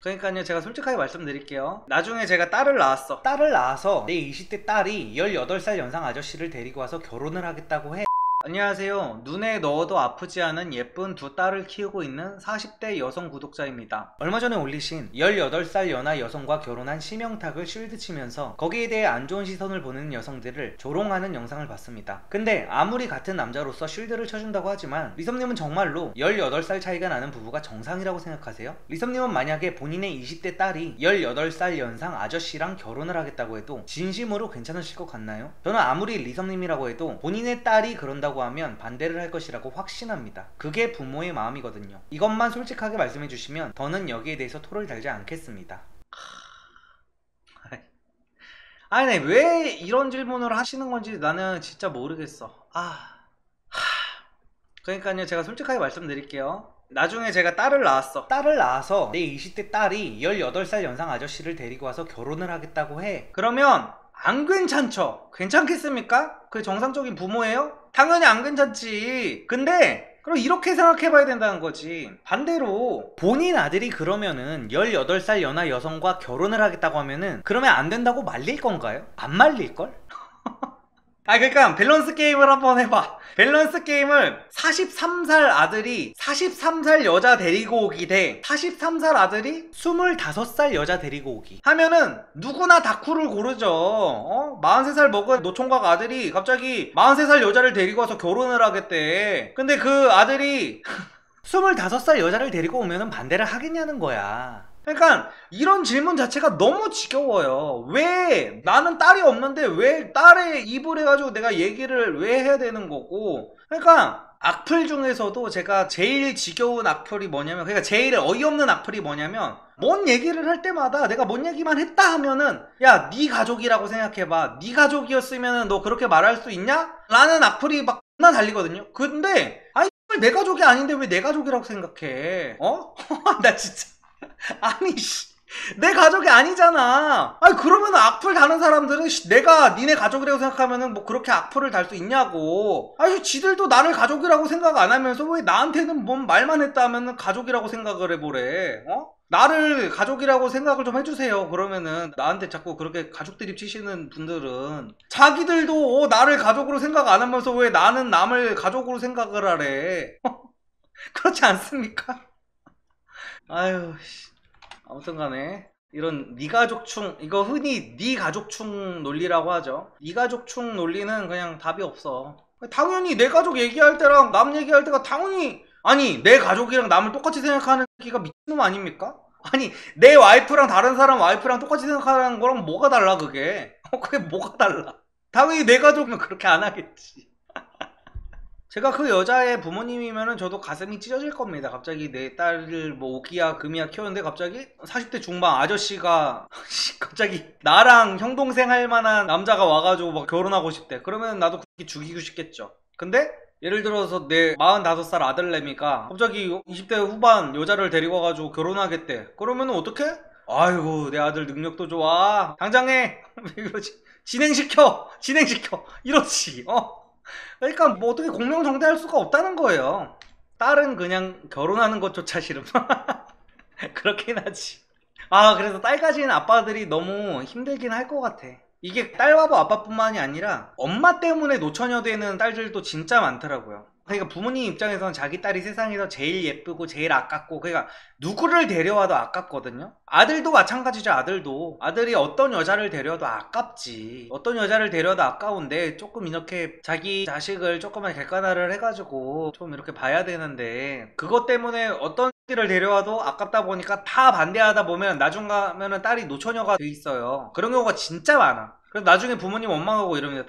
그러니까요, 제가 솔직하게 말씀드릴게요. 나중에 제가 딸을 낳아서 내 20대 딸이 18살 연상 아저씨를 데리고 와서 결혼을 하겠다고 해. 안녕하세요. 눈에 넣어도 아프지 않은 예쁜 두 딸을 키우고 있는 40대 여성 구독자입니다. 얼마 전에 올리신 18살 연하 여성과 결혼한 심영탁을 쉴드 치면서 거기에 대해 안 좋은 시선을 보는 여성들을 조롱하는 영상을 봤습니다. 근데 아무리 같은 남자로서 쉴드를 쳐준다고 하지만 리섭님은 정말로 18살 차이가 나는 부부가 정상이라고 생각하세요? 리섭님은 만약에 본인의 20대 딸이 18살 연상 아저씨랑 결혼을 하겠다고 해도 진심으로 괜찮으실 것 같나요? 저는 아무리 리섭님이라고 해도 본인의 딸이 그런다고 하면 반대를 할 것이라고 확신합니다. 그게 부모의 마음이거든요. 이것만 솔직하게 말씀해 주시면 저는 여기에 대해서 토를 달지 않겠습니다. 아니, 왜 이런 질문을 하시는 건지 나는 진짜 모르겠어. 그러니까요, 제가 솔직하게 말씀드릴게요. 나중에 제가 딸을 낳아서 내 20대 딸이 18살 연상 아저씨를 데리고 와서 결혼을 하겠다고 해. 그러면 안 괜찮죠? 괜찮겠습니까? 그게 정상적인 부모예요? 당연히 안 괜찮지. 근데 그럼 이렇게 생각해봐야 된다는 거지. 반대로 본인 아들이 그러면은 18살 연하 여성과 결혼을 하겠다고 하면은 그러면 안 된다고 말릴 건가요? 안 말릴걸? 그러니까 밸런스 게임을 한번 해봐. 밸런스 게임을 43살 아들이 43살 여자 데리고 오기 대 43살 아들이 25살 여자 데리고 오기 하면은 누구나 다쿠를 고르죠. 43살 먹은 노총각 아들이 갑자기 43살 여자를 데리고 와서 결혼을 하겠대. 근데 그 아들이 25살 여자를 데리고 오면은 반대를 하겠냐는 거야. 그러니까 이런 질문 자체가 너무 지겨워요. 왜 나는 딸이 없는데 왜 딸의 입을 해가지고 내가 얘기를 왜 해야 되는 거고. 그러니까 악플 중에서도 제가 제일 지겨운 악플이 뭐냐면, 그러니까 제일 어이없는 악플이 뭐냐면, 뭔 얘기를 할 때마다 내가 뭔 얘기만 했다 하면은 야, 네 가족이라고 생각해봐, 네 가족이었으면은 너 그렇게 말할 수 있냐? 라는 악플이 막 나 달리거든요. 근데 아니 내 가족이 아닌데 왜 내 가족이라고 생각해? 나 진짜 아니 내 가족이 아니잖아. 아니 그러면 악플 다는 사람들은 내가 니네 가족이라고 생각하면은 뭐 그렇게 악플을 달 수 있냐고. 아니 지들도 나를 가족이라고 생각 안 하면서 왜 나한테는 뭔 말만 했다 하면은 가족이라고 생각을 해보래. 나를 가족이라고 생각을 좀 해주세요. 그러면은 나한테 자꾸 그렇게 가족 드립 치시는 분들은 자기들도 나를 가족으로 생각 안 하면서 왜 나는 남을 가족으로 생각을 하래. 그렇지 않습니까? 아유, 아무튼 간에 이런 니가족충, 이거 흔히 니가족충 논리라고 하죠. 니가족충 논리는 그냥 답이 없어. 당연히 내 가족 얘기할 때랑 남 얘기할 때가 당연히, 아니 내 가족이랑 남을 똑같이 생각하는 기가 미친놈 아닙니까? 아니 내 와이프랑 다른 사람 와이프랑 똑같이 생각하는 거랑 뭐가 달라 그게? 그게 뭐가 달라? 당연히 내 가족이면 그렇게 안 하겠지. 제가 그 여자의 부모님이면은 저도 가슴이 찢어질 겁니다. 갑자기 내 딸을 뭐 오기야 금이야 키웠는데 갑자기 40대 중반 아저씨가 갑자기 나랑 형동생 할 만한 남자가 와가지고 막 결혼하고 싶대. 그러면 나도 그렇게 죽이고 싶겠죠. 근데 예를 들어서 내 45살 아들내미가 갑자기 20대 후반 여자를 데리고 와가지고 결혼하겠대. 그러면은 어떡해? 아이고 내 아들 능력도 좋아. 당장 해. 이러지. 진행시켜 이러지. 그러니까 뭐 어떻게 공명정대할 수가 없다는 거예요. 딸은 그냥 결혼하는 것조차 싫음. 그렇긴 하지. 그래서 딸 가진 아빠들이 너무 힘들긴 할 것 같아. 이게 딸바보 아빠뿐만이 아니라 엄마 때문에 노처녀 되는 딸들도 진짜 많더라고요. 그러니까 부모님 입장에서는 자기 딸이 세상에서 제일 예쁘고 제일 아깝고, 그러니까 누구를 데려와도 아깝거든요. 아들도 마찬가지죠. 아들이 어떤 여자를 데려와도 아깝지. 어떤 여자를 데려와도 아까운데 조금 이렇게 자기 자식을 조금만 객관화를 해가지고 좀 이렇게 봐야 되는데, 그것 때문에 어떤 를 데려와도 아깝다 보니까 다 반대하다 보면 나중 가면은 딸이 노처녀가 돼 있어요. 그런 경우가 진짜 많아. 그래서 나중에 부모님 원망하고 이럽니다.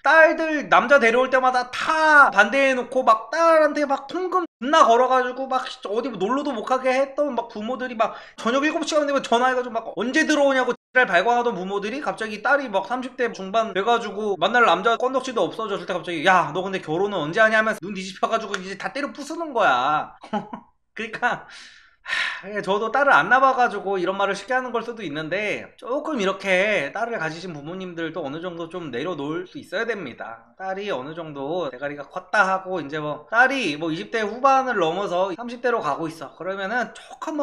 딸들 남자 데려올 때마다 다 반대해놓고 막 딸한테 막 통금 존나 걸어가지고 막 어디 놀러도 못 가게 했던 막 부모들이 막 저녁 7시간 되면 전화해가지고 막 언제 들어오냐고 를 발광하던 부모들이 갑자기 딸이 막 30대 중반 돼가지고 만날 남자 건덕지도 없어졌을 때 갑자기 야 너 근데 결혼은 언제 하냐 하면서 눈 뒤집혀가지고 이제 다 때려 부수는 거야. 그러니까 저도 딸을 안 낳아가지고 이런 말을 쉽게 하는 걸 수도 있는데, 조금 이렇게 딸을 가지신 부모님들도 어느 정도 좀 내려놓을 수 있어야 됩니다. 딸이 어느 정도 대가리가 컸다 하고 이제 뭐 딸이 뭐 20대 후반을 넘어서 30대로 가고 있어. 그러면은 조금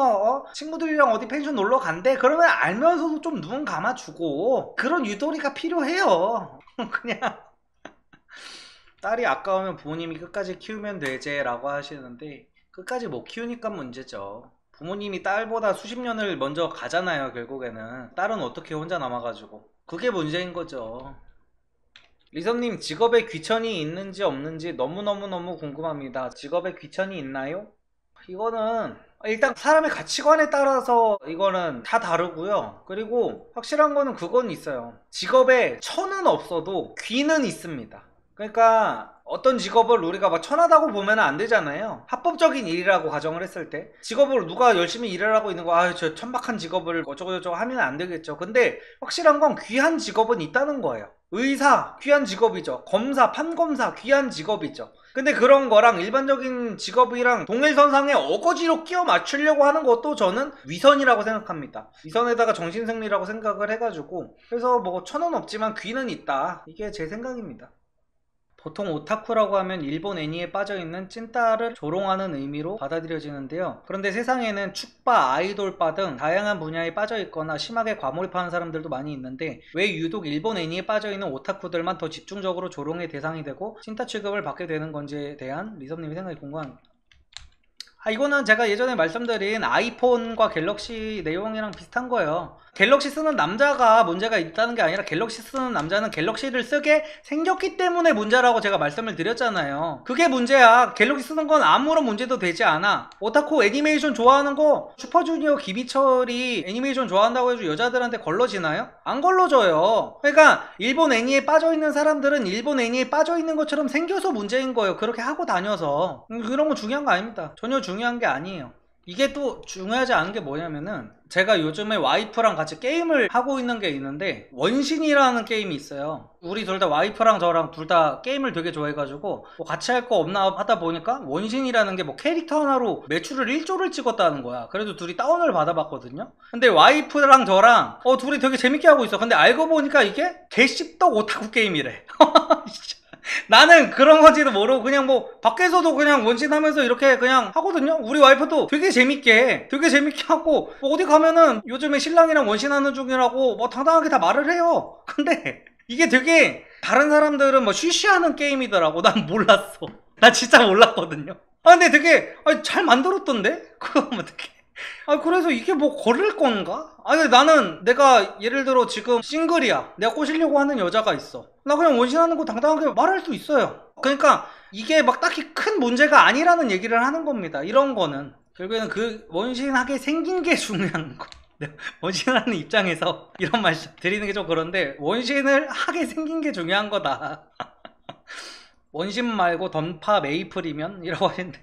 친구들이랑 어디 펜션 놀러 간대. 그러면 알면서도 좀 눈 감아주고 그런 유도리가 필요해요. 그냥 딸이 아까우면 부모님이 끝까지 키우면 되지 라고 하시는데, 끝까지 못 키우니까 문제죠. 부모님이 딸보다 수십 년을 먼저 가잖아요. 결국에는 딸은 어떻게 혼자 남아가지고, 그게 문제인 거죠. 리섭님, 직업에 귀천이 있는지 없는지 너무너무너무 궁금합니다. 직업에 귀천이 있나요? 이거는 일단 사람의 가치관에 따라서 이거는 다 다르고요. 그리고 확실한 거는 그건 있어요. 직업에 천은 없어도 귀는 있습니다. 그러니까 어떤 직업을 우리가 막 천하다고 보면 안 되잖아요. 합법적인 일이라고 가정을 했을 때 직업을 누가 열심히 일을 하고 있는 거, 저 천박한 직업을 어쩌고저쩌고 하면 안 되겠죠. 근데 확실한 건 귀한 직업은 있다는 거예요. 의사 귀한 직업이죠. 검사, 판검사 귀한 직업이죠. 근데 그런 거랑 일반적인 직업이랑 동일선상에 어거지로 끼워 맞추려고 하는 것도 저는 위선이라고 생각합니다. 위선에다가 정신승리라고 생각을 해가지고, 그래서 뭐 천은 없지만 귀는 있다, 이게 제 생각입니다. 보통 오타쿠라고 하면 일본 애니에 빠져있는 찐따를 조롱하는 의미로 받아들여지는데요. 그런데 세상에는 축바, 아이돌바 등 다양한 분야에 빠져있거나 심하게 과몰입하는 사람들도 많이 있는데, 왜 유독 일본 애니에 빠져있는 오타쿠들만 더 집중적으로 조롱의 대상이 되고 찐따 취급을 받게 되는 건지에 대한 리섭님의 생각이 궁금합니다. 이거는 제가 예전에 말씀드린 아이폰과 갤럭시 내용이랑 비슷한 거예요. 갤럭시 쓰는 남자가 문제가 있다는 게 아니라, 갤럭시 쓰는 남자는 갤럭시를 쓰게 생겼기 때문에 문제라고 제가 말씀을 드렸잖아요. 그게 문제야. 갤럭시 쓰는 건 아무런 문제도 되지 않아. 오타쿠 애니메이션 좋아하는 거 슈퍼주니어 김희철이 애니메이션 좋아한다고 해서 여자들한테 걸러지나요? 안 걸러져요. 그러니까 일본 애니에 빠져있는 사람들은 일본 애니에 빠져있는 것처럼 생겨서 문제인 거예요. 그렇게 하고 다녀서. 그런 건 중요한 거 아닙니다. 전혀 중요한 게 아니에요. 이게 또 중요하지 않은 게 뭐냐면은, 제가 요즘에 와이프랑 같이 게임을 하고 있는 게 있는데, 원신이라는 게임이 있어요. 우리 둘 다, 와이프랑 저랑 둘 다 게임을 되게 좋아해가지고 뭐 같이 할 거 없나 하다 보니까 원신이라는 게 뭐 캐릭터 하나로 매출을 1조를 찍었다는 거야. 그래도 둘이 다운을 받아봤거든요. 근데 와이프랑 저랑 둘이 되게 재밌게 하고 있어. 근데 알고 보니까 이게 개씹덕 오타쿠 게임이래. 나는 그런 건지도 모르고 그냥 뭐 밖에서도 그냥 원신하면서 이렇게 그냥 하거든요. 우리 와이프도 되게 재밌게 하고, 뭐 어디 가면은 요즘에 신랑이랑 원신하는 중이라고 뭐 당당하게 다 말을 해요. 근데 이게 되게 다른 사람들은 뭐 쉬쉬하는 게임이더라고. 난 몰랐어. 나 진짜 몰랐거든요. 근데 되게 잘 만들었던데? 그거 어떻게? 그래서 이게 뭐 거를 건가? 나는 내가 예를 들어 지금 싱글이야. 내가 꼬시려고 하는 여자가 있어. 나 그냥 원신하는 거 당당하게 말할 수 있어요. 그러니까 이게 막 딱히 큰 문제가 아니라는 얘기를 하는 겁니다. 이런 거는 결국에는 그 원신하게 생긴 게 중요한 거. 원신하는 입장에서 이런 말 드리는 게 좀 그런데, 원신을 하게 생긴 게 중요한 거다. 원신 말고 던파 메이플이면? 이라고 하는데,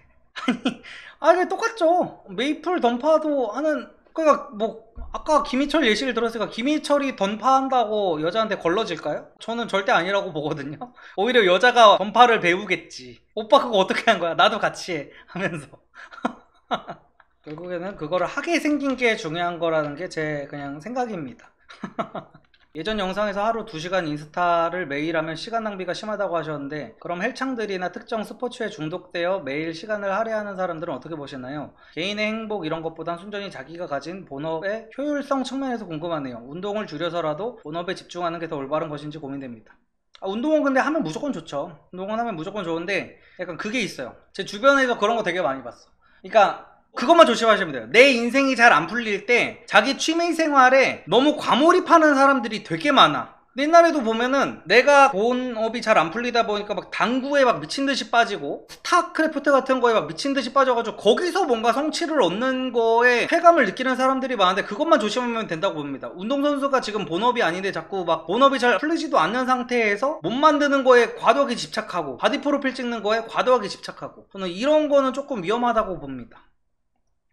아니 똑같죠. 메이플 던파도 하는, 그러니까 뭐 아까 김희철 예시를 들었으니까 김희철이 던파한다고 여자한테 걸러질까요? 저는 절대 아니라고 보거든요. 오히려 여자가 던파를 배우겠지. 오빠 그거 어떻게 한 거야? 나도 같이 해 하면서. 결국에는 그거를 하게 생긴 게 중요한 거라는 게 제 그냥 생각입니다. 예전 영상에서 하루 2시간 인스타를 매일 하면 시간 낭비가 심하다고 하셨는데, 그럼 헬창들이나 특정 스포츠에 중독되어 매일 시간을 할애하는 사람들은 어떻게 보시나요? 개인의 행복 이런 것보단 순전히 자기가 가진 본업의 효율성 측면에서 궁금하네요. 운동을 줄여서라도 본업에 집중하는 게 더 올바른 것인지 고민됩니다. 운동은 근데 하면 무조건 좋죠. 운동은 하면 무조건 좋은데, 약간 그게 있어요. 제 주변에서 그런 거 되게 많이 봤어. 그러니까 그것만 조심하시면 돼요. 내 인생이 잘 안 풀릴 때 자기 취미생활에 너무 과몰입하는 사람들이 되게 많아. 옛날에도 보면은 내가 본업이 잘 안 풀리다 보니까 막 당구에 막 미친듯이 빠지고, 스타크래프트 같은 거에 막 미친듯이 빠져가지고 거기서 뭔가 성취를 얻는 거에 쾌감을 느끼는 사람들이 많은데, 그것만 조심하면 된다고 봅니다. 운동선수가 지금 본업이 아닌데 자꾸 막 본업이 잘 풀리지도 않는 상태에서 몸 만드는 거에 과도하게 집착하고 바디 프로필 찍는 거에 과도하게 집착하고, 저는 이런 거는 조금 위험하다고 봅니다.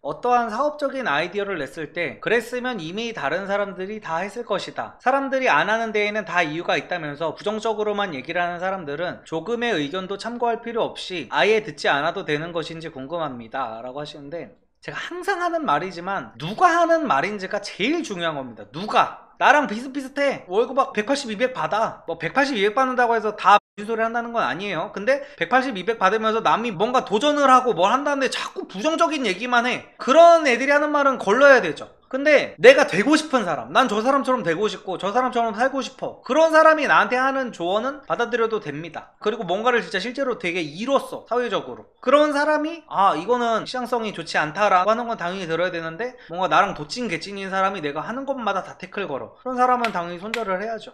어떠한 사업적인 아이디어를 냈을 때 그랬으면 이미 다른 사람들이 다 했을 것이다, 사람들이 안 하는 데에는 다 이유가 있다면서 부정적으로만 얘기를 하는 사람들은 조금의 의견도 참고할 필요 없이 아예 듣지 않아도 되는 것인지 궁금합니다 라고 하시는데, 제가 항상 하는 말이지만 누가 하는 말인지가 제일 중요한 겁니다. 누가 나랑 비슷비슷해. 월급 막 180, 200 받아. 뭐 180, 200 받는다고 해서 다 소리 한다는 건 아니에요. 근데 180, 200 받으면서 남이 뭔가 도전을 하고 뭘 한다는데 자꾸 부정적인 얘기만 해. 그런 애들이 하는 말은 걸러야 되죠. 근데 내가 되고 싶은 사람, 난 저 사람처럼 되고 싶고 저 사람처럼 살고 싶어, 그런 사람이 나한테 하는 조언은 받아들여도 됩니다. 그리고 뭔가를 진짜 실제로 되게 이뤘어, 사회적으로. 그런 사람이 이거는 시장성이 좋지 않다라고 하는 건 당연히 들어야 되는데, 뭔가 나랑 도찐 개찐인 사람이 내가 하는 것마다 다 태클 걸어, 그런 사람은 당연히 손절을 해야죠.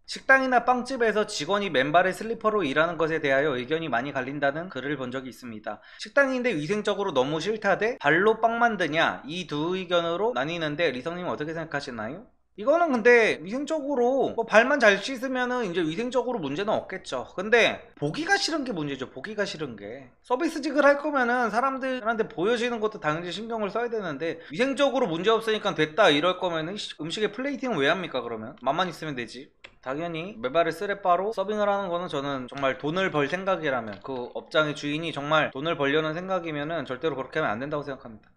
식당이나 빵집에서 직원이 맨발의 슬리퍼로 일하는 것에 대하여 의견이 많이 갈린다는 글을 본 적이 있습니다. 식당인데 위생적으로 너무 싫다 대 발로 빵 만드냐, 이 두 의견으로 나뉘는데 리성님은 어떻게 생각하시나요? 이거는 근데 위생적으로 뭐 발만 잘 씻으면은 이제 위생적으로 문제는 없겠죠. 근데 보기가 싫은 게 문제죠. 보기가 싫은 게. 서비스직을 할 거면은 사람들한테 보여지는 것도 당연히 신경을 써야 되는데, 위생적으로 문제 없으니까 됐다 이럴 거면은 음식에 플레이팅은 왜 합니까? 그러면 맘만 있으면 되지. 당연히 맨발에 쓰레빠로 서빙을 하는 거는 저는 정말 돈을 벌 생각이라면, 그 업장의 주인이 정말 돈을 벌려는 생각이면은 절대로 그렇게 하면 안 된다고 생각합니다.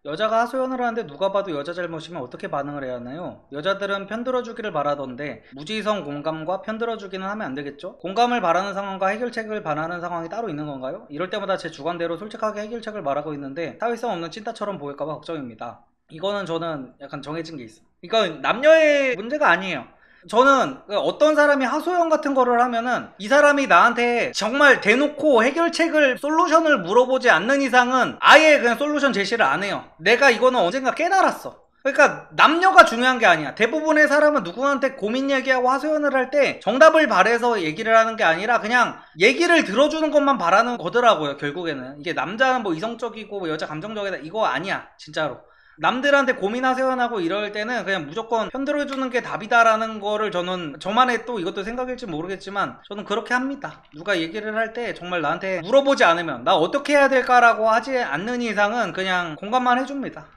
여자가 하소연을 하는데 누가 봐도 여자 잘못이면 어떻게 반응을 해야 하나요? 여자들은 편들어주기를 바라던데 무지성 공감과 편들어주기는 하면 안 되겠죠? 공감을 바라는 상황과 해결책을 바라는 상황이 따로 있는 건가요? 이럴 때마다 제 주관대로 솔직하게 해결책을 말하고 있는데 사회성 없는 찐따처럼 보일까봐 걱정입니다. 이거는 저는 약간 정해진 게 있어. 이건 남녀의 문제가 아니에요. 저는 어떤 사람이 하소연 같은 거를 하면은 이 사람이 나한테 정말 대놓고 해결책을, 솔루션을 물어보지 않는 이상은 아예 그냥 솔루션 제시를 안 해요. 내가 이거는 언젠가 깨달았어. 그러니까 남녀가 중요한 게 아니야. 대부분의 사람은 누구한테 고민 얘기하고 하소연을 할 때 정답을 바래서 얘기를 하는 게 아니라 그냥 얘기를 들어주는 것만 바라는 거더라고요. 결국에는 이게 남자는 뭐 이성적이고 뭐 여자 감정적이다 이거 아니야, 진짜로. 남들한테 고민하세요하고 이럴 때는 그냥 무조건 편들어주는 게 답이다라는 거를, 저는 저만의 또 이것도 생각일지 모르겠지만 저는 그렇게 합니다. 누가 얘기를 할 때 정말 나한테 물어보지 않으면, 나 어떻게 해야 될까라고 하지 않는 이상은 그냥 공감만 해줍니다.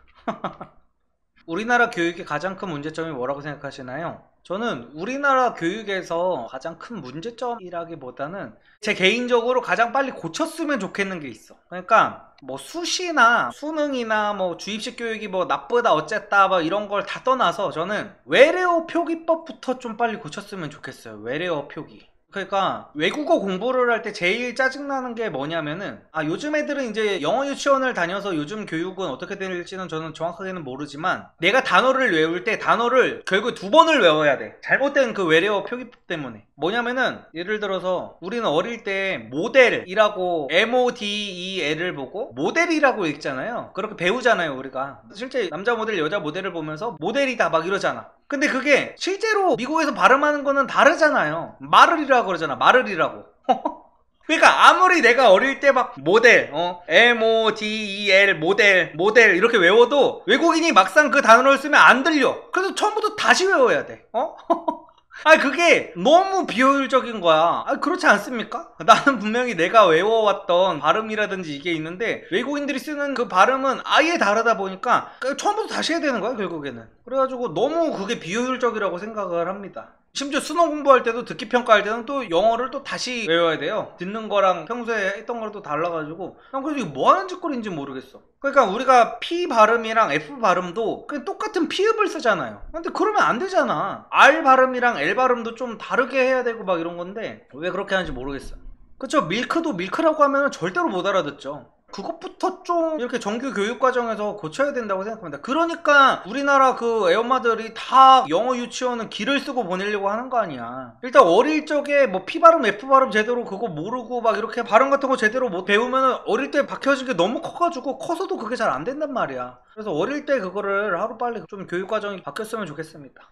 우리나라 교육의 가장 큰 문제점이 뭐라고 생각하시나요? 저는 우리나라 교육에서 가장 큰 문제점이라기보다는 제 개인적으로 가장 빨리 고쳤으면 좋겠는 게 있어. 그러니까 뭐 수시나 수능이나 뭐 주입식 교육이 뭐 나쁘다 어쨌다 뭐 이런 걸 다 떠나서 저는 외래어 표기법부터 좀 빨리 고쳤으면 좋겠어요. 외래어 표기. 그러니까 외국어 공부를 할 때 제일 짜증나는 게 뭐냐면은, 요즘 애들은 이제 영어 유치원을 다녀서 요즘 교육은 어떻게 될지는 저는 정확하게는 모르지만, 내가 단어를 외울 때 단어를 결국 2번을 외워야 돼. 잘못된 그 외래어 표기법 때문에. 뭐냐면은 예를 들어서 우리는 어릴 때 모델이라고 MODEL을 보고 모델이라고 읽잖아요. 그렇게 배우잖아요, 우리가. 실제 남자 모델 여자 모델을 보면서 모델이다 막 이러잖아. 근데 그게 실제로 미국에서 발음하는 거는 다르잖아요. 마를이라고 그러잖아. 마를이라고. 그러니까 아무리 내가 어릴 때 막 모델, MODEL 모델 이렇게 외워도 외국인이 막상 그 단어를 쓰면 안 들려. 그래서 처음부터 다시 외워야 돼. 그게 너무 비효율적인 거야. 그렇지 않습니까? 나는 분명히 내가 외워왔던 발음이라든지 이게 있는데 외국인들이 쓰는 그 발음은 아예 다르다 보니까 처음부터 다시 해야 되는 거야, 결국에는. 그래가지고 너무 그게 비효율적이라고 생각을 합니다. 심지어 수능 공부할 때도, 듣기 평가할 때는 또 영어를 또 다시 외워야 돼요. 듣는 거랑 평소에 했던 거랑 또 달라가지고 그래서 이게 뭐 하는 짓거리인지 모르겠어. 그러니까 우리가 P 발음이랑 F 발음도 그냥 똑같은 피읍을 쓰잖아요. 근데 그러면 안 되잖아. R 발음이랑 L 발음도 좀 다르게 해야 되고 막 이런 건데 왜 그렇게 하는지 모르겠어. 그쵸? 밀크도 밀크라고 하면 절대로 못 알아듣죠. 그것부터 좀 이렇게 정규 교육 과정에서 고쳐야 된다고 생각합니다. 그러니까 우리나라 그 애엄마들이 다 영어 유치원은 기를 쓰고 보내려고 하는 거 아니야. 일단 어릴 적에 뭐 P 발음 F 발음 제대로 그거 모르고 막 이렇게 발음 같은 거 제대로 못 배우면 어릴 때 박혀진 게 너무 커가지고 커서도 그게 잘 안 된단 말이야. 그래서 어릴 때 그거를 하루빨리 좀 교육 과정이 바뀌었으면 좋겠습니다.